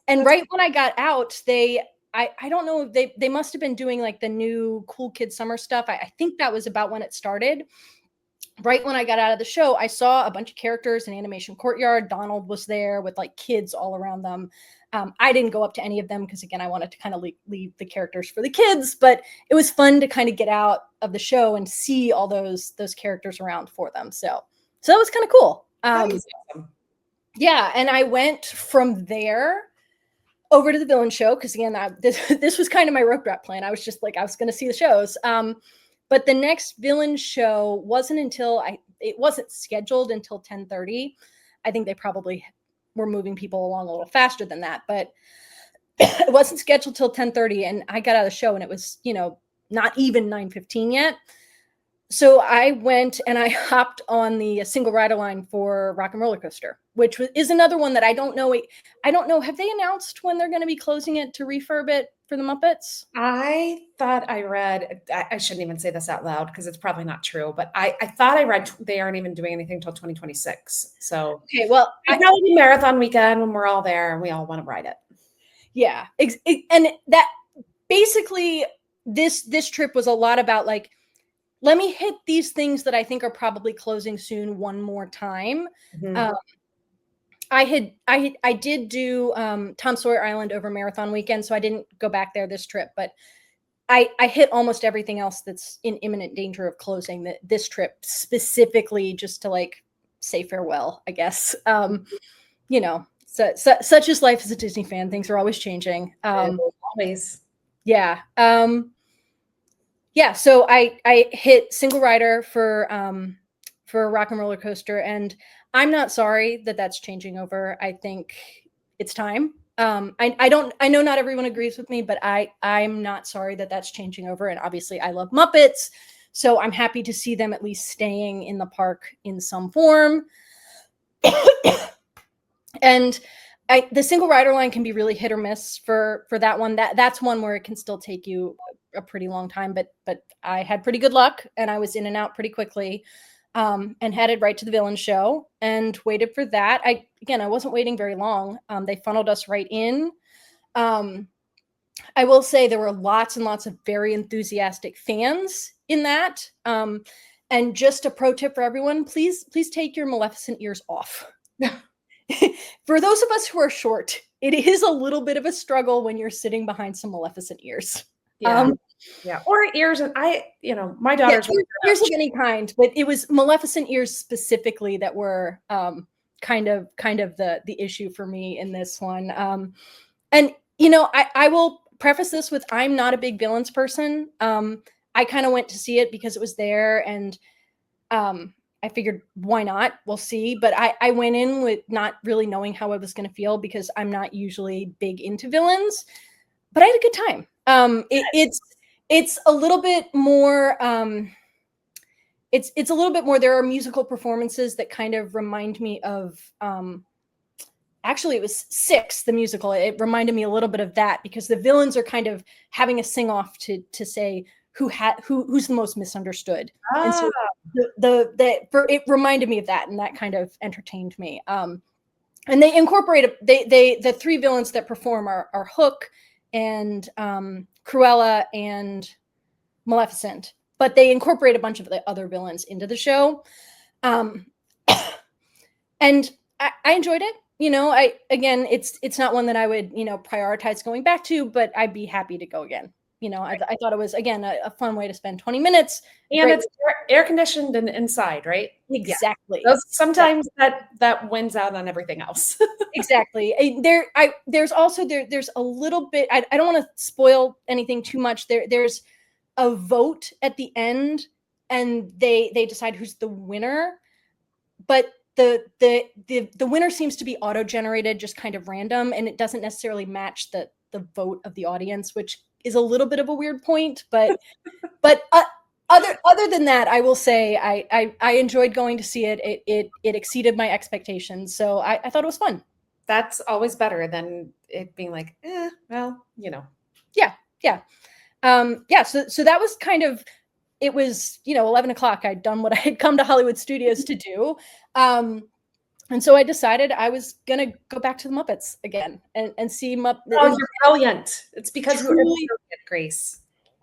And right when I got out, I don't know, they must have been doing like the new Cool Kid Summer stuff. I think that was about when it started. Right when I got out of the show, I saw a bunch of characters in Animation Courtyard. Donald was there with like kids all around them. I didn't go up to any of them because, again, I wanted to kind of leave the characters for the kids, but it was fun to kind of get out of the show and see all those characters around for them. So that was kind of cool. Awesome. Yeah, and I went from there over to the villain show because, again, this was kind of my roadmap plan. I was just like, I was going to see the shows. But the next villain show wasn't until it wasn't scheduled until 10:30. I think they probably were moving people along a little faster than that, but it wasn't scheduled till 10:30, and I got out of the show and it was, not even 9:15 yet. So I went and I hopped on the single rider line for Rock and Roller Coaster, which is another one that I don't know. Have they announced when they're going to be closing it to refurb it for the Muppets? I thought I read, I shouldn't even say this out loud because it's probably not true, but I thought I read they aren't even doing anything until 2026. So okay, well, it'll probably be marathon weekend when we're all there and we all want to ride it. Yeah. And that basically this trip was a lot about like, let me hit these things that I think are probably closing soon one more time. Mm-hmm. I did do Tom Sawyer Island over marathon weekend, so I didn't go back there this trip, but I hit almost everything else that's in imminent danger of closing this trip specifically just to like say farewell, I guess. So such is life as a Disney fan. Things are always changing. Always. Yeah. Yeah. So I hit single rider for Rock and Roller Coaster, and I'm not sorry that that's changing over. I think it's time. I know not everyone agrees with me, but I'm not sorry that that's changing over. And obviously I love Muppets, so I'm happy to see them at least staying in the park in some form. And the single rider line can be really hit or miss for that one. That's one where it can still take you a pretty long time, but I had pretty good luck and I was in and out pretty quickly. And headed right to the villain show and waited for that. I wasn't waiting very long. They funneled us right in. I will say there were lots and lots of very enthusiastic fans in that. And just a pro tip for everyone, please take your Maleficent ears off. For those of us who are short, it is a little bit of a struggle when you're sitting behind some Maleficent ears. Yeah. Yeah. Or ears. And my daughter's ears of any kind, but it was Maleficent ears specifically that were kind of the issue for me in this one. And I will preface this with, I'm not a big villains person. I kind of went to see it because it was there, and I figured, why not? We'll see. But I went in with not really knowing how I was going to feel because I'm not usually big into villains, but I had a good time. It's a little bit more, it's a little bit more, there are musical performances that kind of remind me of, actually it was Six, the musical. It reminded me a little bit of that because the villains are kind of having a sing off to say who's the most misunderstood. And so it reminded me of that, and that kind of entertained me. And they incorporated, the three villains that perform are Hook and Cruella and Maleficent, but they incorporate a bunch of the other villains into the show. And I enjoyed it. It's not one that I would, prioritize going back to, but I'd be happy to go again. I thought it was, again, a fun way to spend 20 minutes. And it's air conditioned and inside, right? Exactly. Yeah. Sometimes that wins out on everything else. Exactly. There's also there's a little bit, I don't want to spoil anything too much. There's a vote at the end, and they decide who's the winner, but the winner seems to be auto-generated, just kind of random, and it doesn't necessarily match the vote of the audience, which is a little bit of a weird point, but other than that, I will say I enjoyed going to see it. It exceeded my expectations. So I thought it was fun. That's always better than it being like, well, Yeah. Yeah. Yeah. So that was kind of, it was, 11 o'clock. I'd done what I had come to Hollywood Studios to do. And so I decided I was going to go back to the Muppets again and see Muppets. Oh, you're brilliant. It's because you're Truly, brilliant, Grace.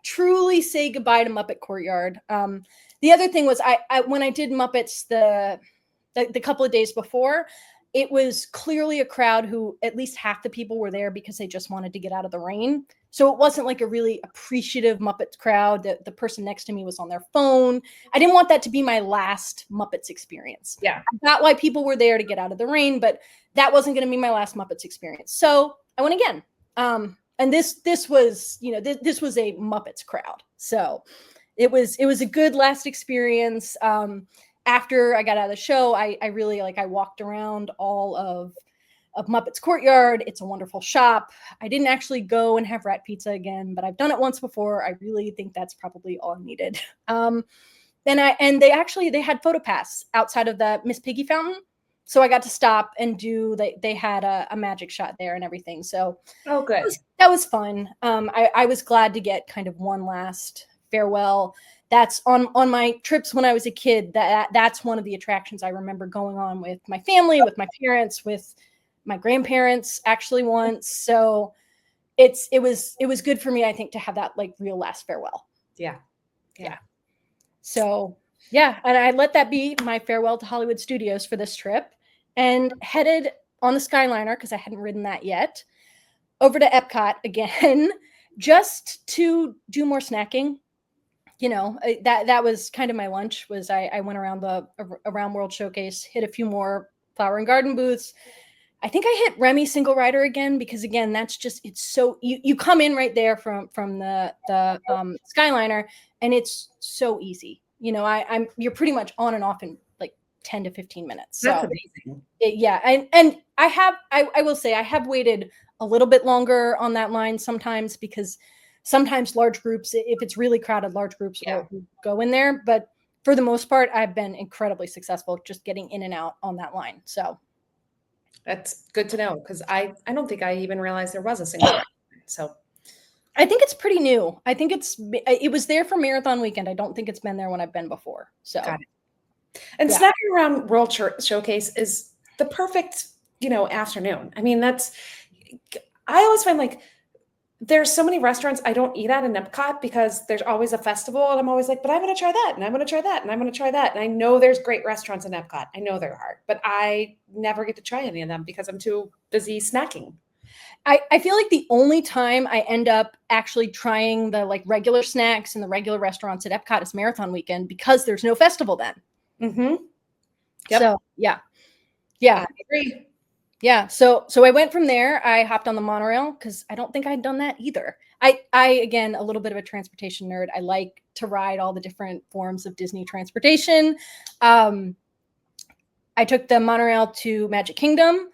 truly say goodbye to Muppet Courtyard. The other thing was I when I did Muppets the couple of days before, it was clearly a crowd who at least half the people were there because they just wanted to get out of the rain. So it wasn't like a really appreciative Muppets crowd. The person next to me was on their phone. I didn't want that to be my last Muppets experience. Yeah. I got why people were there to get out of the rain, but that wasn't going to be my last Muppets experience. So I went again. And this was, this was a Muppets crowd. So it was a good last experience. After I got out of the show, I really I walked around all of Muppets Courtyard. It's a wonderful shop. I didn't actually go and have rat pizza again, but I've done it once before. I really think that's probably all I needed. And they had PhotoPass outside of the Miss Piggy fountain. So I got to stop and they had a magic shot there and everything. So oh, good. That was fun. I was glad to get kind of one last farewell. That's on my trips when I was a kid. That's one of the attractions I remember going on with my family, with my parents, with my grandparents actually once. So it was good for me, I think, to have that real last farewell. Yeah. So yeah, and I let that be my farewell to Hollywood Studios for this trip, and headed on the Skyliner, because I hadn't ridden that yet, over to Epcot again, just to do more snacking. That was kind of my lunch. Was I went around around World Showcase, hit a few more flower and garden booths. I think I hit Remy Single Rider again, because again, that's just, it's so, you come in right there from the Skyliner, and it's so easy. You're pretty much on and off in 10 to 15 minutes. That's so amazing. Yeah. And I will say I have waited a little bit longer on that line sometimes, because sometimes large groups, if it's really crowded, large groups will go in there. But for the most part, I've been incredibly successful just getting in and out on that line. So that's good to know, because I don't think I even realized there was a single rider. So I think it's pretty new. I think it was there for Marathon Weekend. I don't think it's been there when I've been before. So got it. And snacking around World Showcase is the perfect, afternoon. I mean, I always find there's so many restaurants I don't eat at in Epcot, because there's always a festival, and I'm always like, but I want to try that, and I want to try that, and I want to try that. And I know there's great restaurants in Epcot. I know there are, but I never get to try any of them because I'm too busy snacking. I feel like the only time I end up actually trying the regular snacks and the regular restaurants at Epcot is Marathon Weekend, because there's no festival then. Mm-hmm. Yep. So yeah. I agree. Yeah. So I went from there. I hopped on the monorail, because I don't think I'd done that either. I again, a little bit of a transportation nerd. I like to ride all the different forms of Disney transportation. I took the monorail to Magic Kingdom,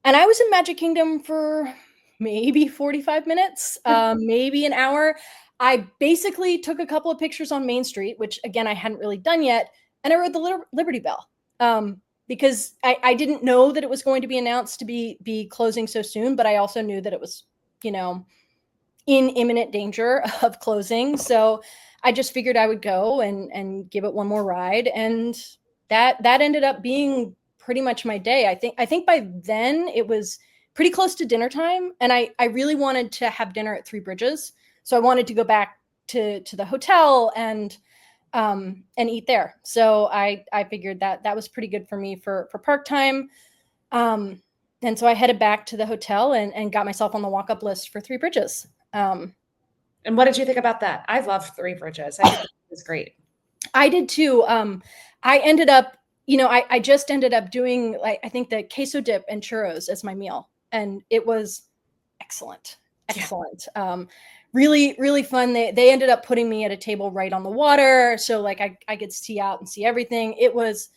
and I was in Magic Kingdom for maybe 45 minutes, maybe an hour. I basically took a couple of pictures on Main Street, which again, I hadn't really done yet. And I rode the Liberty Bell. Because I didn't know that it was going to be announced to be closing so soon, but I also knew that it was, in imminent danger of closing. So I just figured I would go and give it one more ride. And that ended up being pretty much my day. I think by then it was pretty close to dinner time, and I really wanted to have dinner at Three Bridges. So I wanted to go back to the hotel and eat there. So I figured that was pretty good for me for park time. And so I headed back to the hotel and got myself on the walk-up list for Three Bridges. And what did you think about that? I love Three Bridges. I think it was great. I did too. I ended up, I just ended up doing I think the queso dip and churros as my meal, and it was excellent. Yeah. Really, really fun. They ended up putting me at a table right on the water. So I could see out and see everything. It was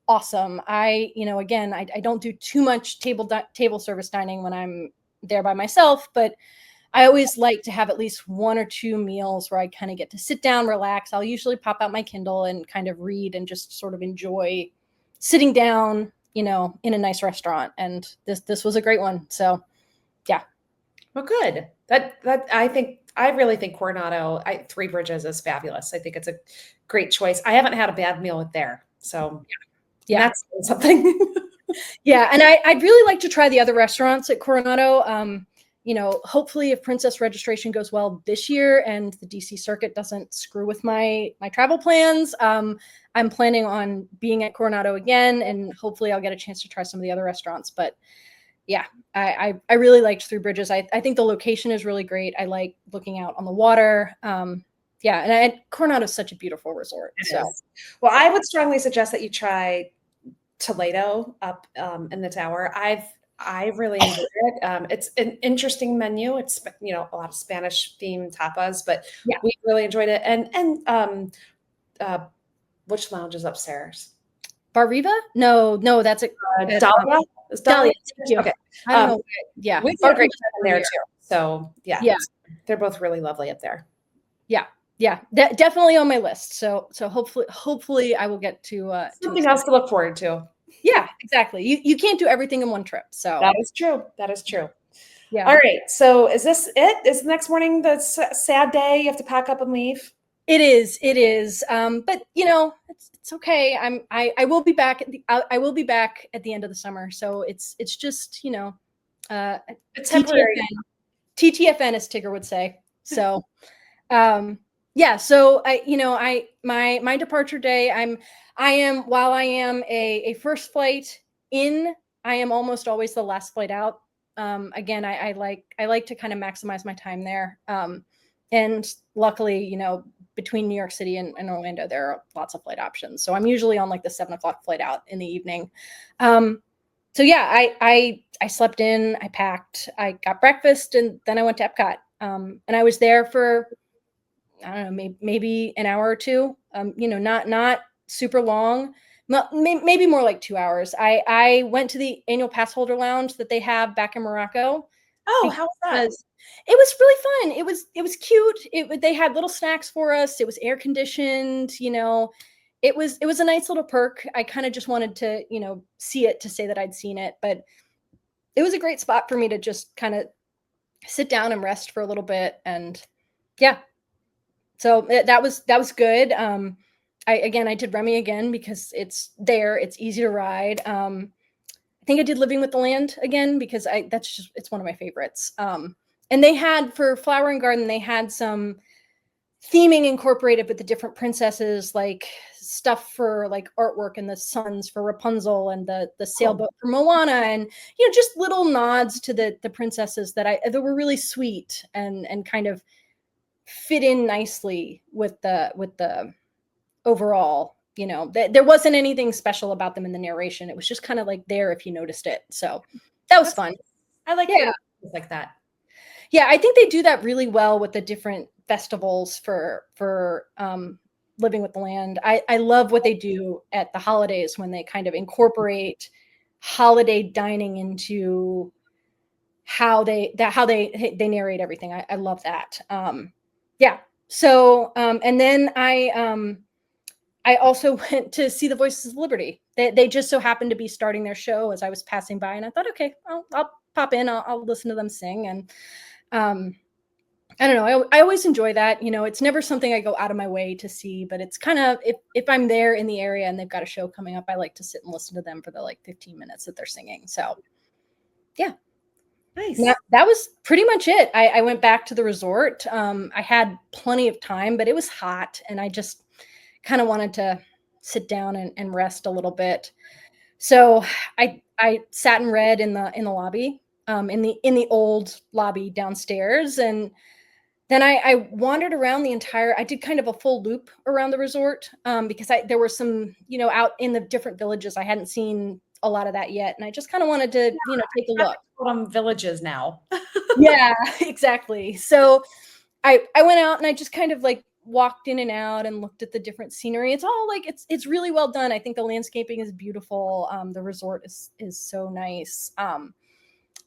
awesome. Again, I don't do too much table service dining when I'm there by myself, but I always like to have at least 1 or 2 meals where I kind of get to sit down, relax. I'll usually pop out my Kindle and kind of read and just sort of enjoy sitting down, in a nice restaurant. And this was a great one. So yeah. Well, good. That I really think Coronado, Three Bridges is fabulous. I think it's a great choice. I haven't had a bad meal there, so Yeah. that's something. Yeah, and I'd really like to try the other restaurants at Coronado. Hopefully if Princess registration goes well this year and the DC circuit doesn't screw with my travel plans, I'm planning on being at Coronado again, and hopefully I'll get a chance to try some of the other restaurants. But yeah, I really liked Three Bridges. I think the location is really great. I like looking out on the water. Yeah, and Coronado is such a beautiful resort. So, well, I would strongly suggest that you try Toledo up in the tower. I really enjoyed it. It's an interesting menu. It's a lot of Spanish themed tapas, but yeah, we really enjoyed it. And which lounge is upstairs? Bar Riva? No, that's a Dahlia. Is Dahlia? Thank you. Okay. I don't know. Yeah, we had a great time there too. So yeah, they're both really lovely up there. Yeah, definitely on my list. So hopefully I will get to something else to look forward to. Yeah, exactly. You can't do everything in one trip. So that is true. Yeah. All right. So is this it? Is next morning the sad day? You have to pack up and leave? It is. But it's okay. I will be back I will be back at the end of the summer. So it's just, it's temporary. TTFN, as Tigger would say. So yeah, so my departure day, while I am a first flight in, I am almost always the last flight out. Again, I like to kind of maximize my time there. And luckily, between New York City and Orlando, there are lots of flight options. So I'm usually on like the 7:00 flight out in the evening. So yeah, I slept in, I packed, I got breakfast, and then I went to Epcot. And I was there for, I don't know, maybe an hour or two. Not super long. Maybe more like 2 hours. I went to the annual pass holder lounge that they have back in Morocco. Oh, how was that? It was really fun. It was cute. They had little snacks for us. It was air conditioned. It was a nice little perk. I kind of just wanted to see it to say that I'd seen it, but it was a great spot for me to just kind of sit down and rest for a little bit. And yeah, so that was good. I did Remy again because it's there. It's easy to ride. I think I did Living with the Land again because it's one of my favorites. And they had, for Flower and Garden, they had some theming incorporated with the different princesses, like stuff for like artwork and the suns for Rapunzel and the sailboat for Moana, and just little nods to the princesses that were really sweet and kind of fit in nicely with the overall. There wasn't anything special about them in the narration. It was just kind of like there if you noticed it. So that was fun. I like like that. Yeah, I think they do that really well with the different festivals for Living with the Land. I love what they do at the holidays when they kind of incorporate holiday dining into how they narrate everything. I love that. Yeah. So and then I also went to see the Voices of Liberty. They just so happened to be starting their show as I was passing by, and I thought, okay, I'll pop in. I'll listen to them sing. And I don't know. I always enjoy that. It's never something I go out of my way to see, but it's kind of, if I'm there in the area and they've got a show coming up, I like to sit and listen to them for the 15 minutes that they're singing. So yeah. Nice. That was pretty much it. I went back to the resort. I had plenty of time, but it was hot and I just kind of wanted to sit down and rest a little bit. So I sat and read in the lobby, in the old lobby downstairs. And then I wandered around I did kind of a full loop around the resort, because there were some, out in the different villages. I hadn't seen a lot of that yet. And I just kind of wanted to, take a look. Villages now. Yeah, exactly. So I went out and I just kind of walked in and out and looked at the different scenery. It's all it's really well done. I think the landscaping is beautiful. The resort is so nice.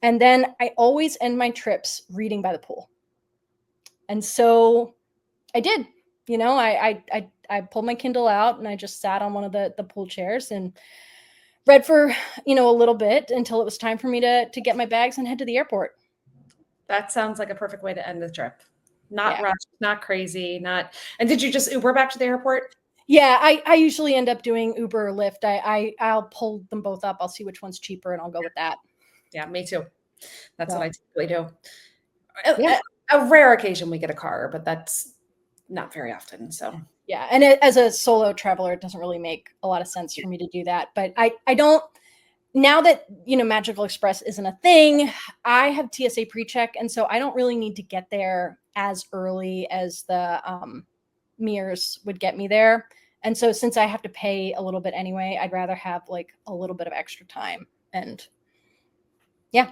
And then I always end my trips reading by the pool. And so I did. I pulled my Kindle out and I just sat on one of the pool chairs and read for, a little bit until it was time for me to get my bags and head to the airport. That sounds like a perfect way to end the trip. Not Yeah. rushed, not crazy, not. And did you just Uber back to the airport? Yeah, I usually end up doing Uber or Lyft. I'll pull them both up. I'll see which one's cheaper and I'll go with that. Yeah, me too. That's So, what I typically do. yeah. A rare occasion we get a car, but that's not very often. So Yeah. And as a solo traveler, it doesn't really make a lot of sense for me to do that. But I don't, now that, Magical Express isn't a thing, I have TSA pre-check. And so I don't really need to get there as early as the mirrors would get me there. And so since I have to pay a little bit anyway, I'd rather have like a little bit of extra time. And yeah.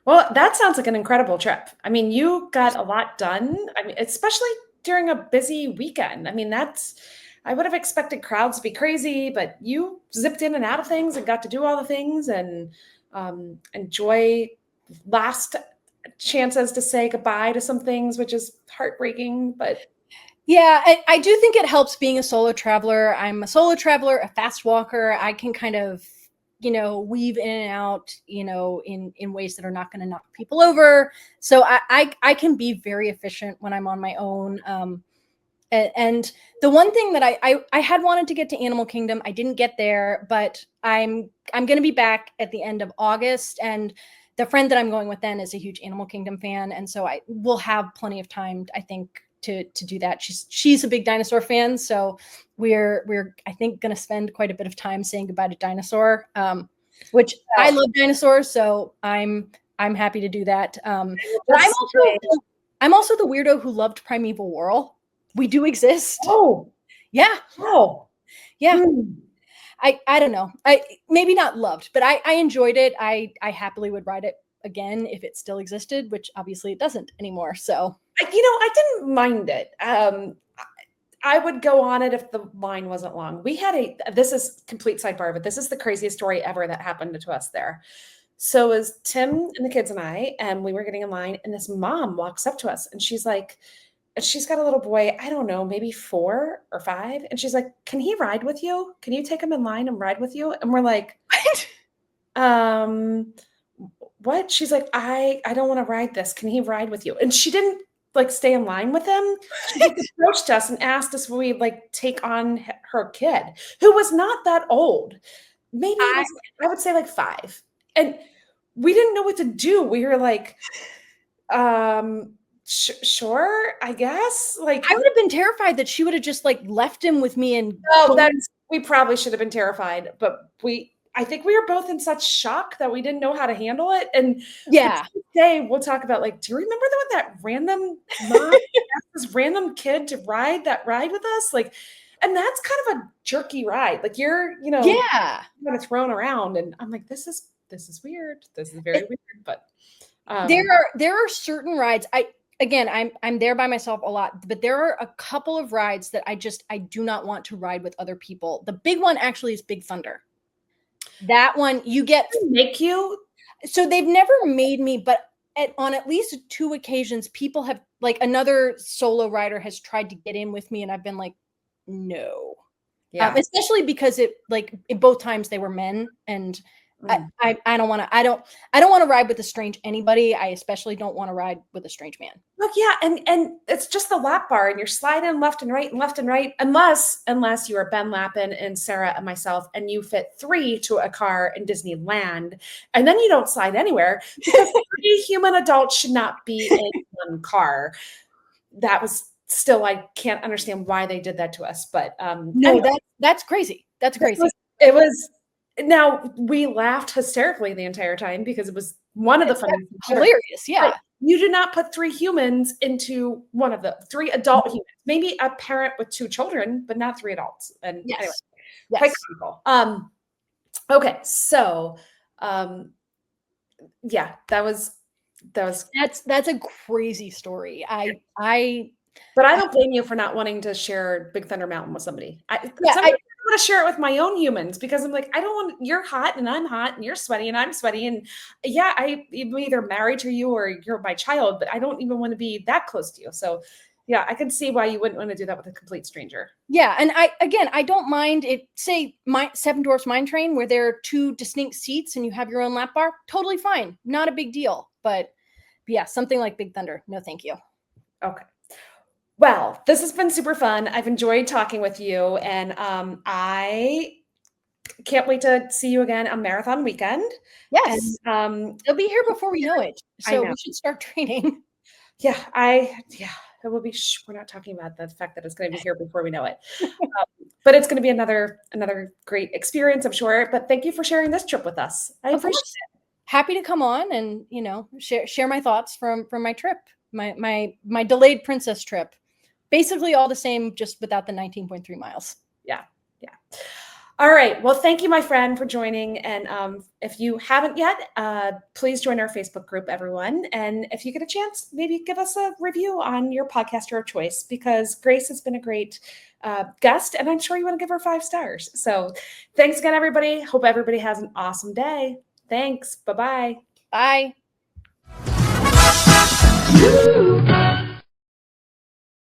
well, that sounds like an incredible trip. I mean, you got a lot done. I mean, especially during a busy weekend. I mean, I would have expected crowds to be crazy, but you zipped in and out of things and got to do all the things and enjoy last chances to say goodbye to some things, which is heartbreaking. But Yeah, I do think it helps being a solo traveler. I'm a solo traveler, a fast walker. I can kind of, weave in and out, in ways that are not going to knock people over. So I can be very efficient when I'm on my own. And the one thing that I had wanted to get to Animal Kingdom, I didn't get there, but I'm going to be back at the end of August, and the friend that I'm going with then is a huge Animal Kingdom fan, and so I will have plenty of time, I think, to do that. She's a big dinosaur fan, so we're I think going to spend quite a bit of time saying goodbye to dinosaur, which I love dinosaurs, so I'm happy to do that. But I'm also the weirdo who loved Primeval Whirl. We do exist. oh Yeah. oh Yeah. I don't know. I maybe not loved, but I enjoyed it. I happily would ride it again if it still existed, which obviously it doesn't anymore. So I didn't mind it. I would go on it if the line wasn't long. This is complete sidebar, but this is the craziest story ever that happened to us there. So it was Tim and the kids and we were getting in line, and this mom walks up to us and she's like, she's got a little boy, I don't know, maybe 4 or 5. And she's like, can he ride with you? Can you take him in line and ride with you? And we're like, what? She's like, I don't want to ride this. Can he ride with you? And she didn't like stay in line with him. She just approached us and asked us if we'd like take on her kid, who was not that old. Maybe I would say like 5. And we didn't know what to do. We were like, sure, I guess. Like, I would have been terrified that she would have just like left him with me and we probably should have been terrified, but I think we were both in such shock that we didn't know how to handle it. And yeah, today we'll talk about like, do you remember that random mom asked this random kid to ride with us? Like, and that's kind of a jerky ride. Like you're, yeah, kind of thrown around, and I'm like, this is weird. This is very weird. But there are certain rides. I'm there by myself a lot, but there are a couple of rides that I do not want to ride with other people. The big one actually is Big Thunder. That one you get make you. So they've never made me, but on at least 2 occasions, people have like another solo rider has tried to get in with me, and I've been like, no. Yeah. Especially because both times they were men, and I don't want to ride with a strange anybody. I especially don't want to ride with a strange man. Look, yeah, and it's just the lap bar, and you're sliding left and right, unless you are Ben Lappin and Sarah and myself, and you fit 3 to a car in Disneyland, and then you don't slide anywhere because 3 human adults should not be in one car. That was still, I can't understand why they did that to us, but no, anyway, that's crazy. That's crazy. It was. Now we laughed hysterically the entire time because it was one of the funniest. Hilarious, yeah. But you do not put 3 humans into one of the 3 adult humans. Maybe a parent with 2 children, but not 3 adults. And yes. Anyway, yes. Quite comical. Okay, so yeah, that's a crazy story. I But I don't blame you for not wanting to share Big Thunder Mountain with somebody. Yeah, Sometimes I want to share it with my own humans because I'm like, I don't want, you're hot and I'm hot and you're sweaty and I'm sweaty. And yeah, I'm either married to you or you're my child, but I don't even want to be that close to you. So yeah, I can see why you wouldn't want to do that with a complete stranger. yeah, and I don't mind if, say, my Seven Dwarfs Mine Train, where there are two distinct seats and you have your own lap bar, totally fine, not a big deal. But yeah, something like Big Thunder, no, thank you. Okay. Well, this has been super fun. I've enjoyed talking with you, and I can't wait to see you again on Marathon Weekend. Yes, And they'll be here before we know it, I so know. we should start training. Yeah, it will be. We're not talking about the fact that it's going to be here before we know it, but it's going to be another great experience, I'm sure. But thank you for sharing this trip with us. I Of appreciate course. Happy to come on and share my thoughts from my trip, my delayed princess trip. Basically all the same, just without the 19.3 miles. Yeah. All right. Well, thank you, my friend, for joining. And if you haven't yet, please join our Facebook group, everyone. And if you get a chance, maybe give us a review on your podcaster of choice, because Grace has been a great guest, and I'm sure you want to give her 5 stars. So thanks again, everybody. Hope everybody has an awesome day. Thanks. Bye-bye. Bye.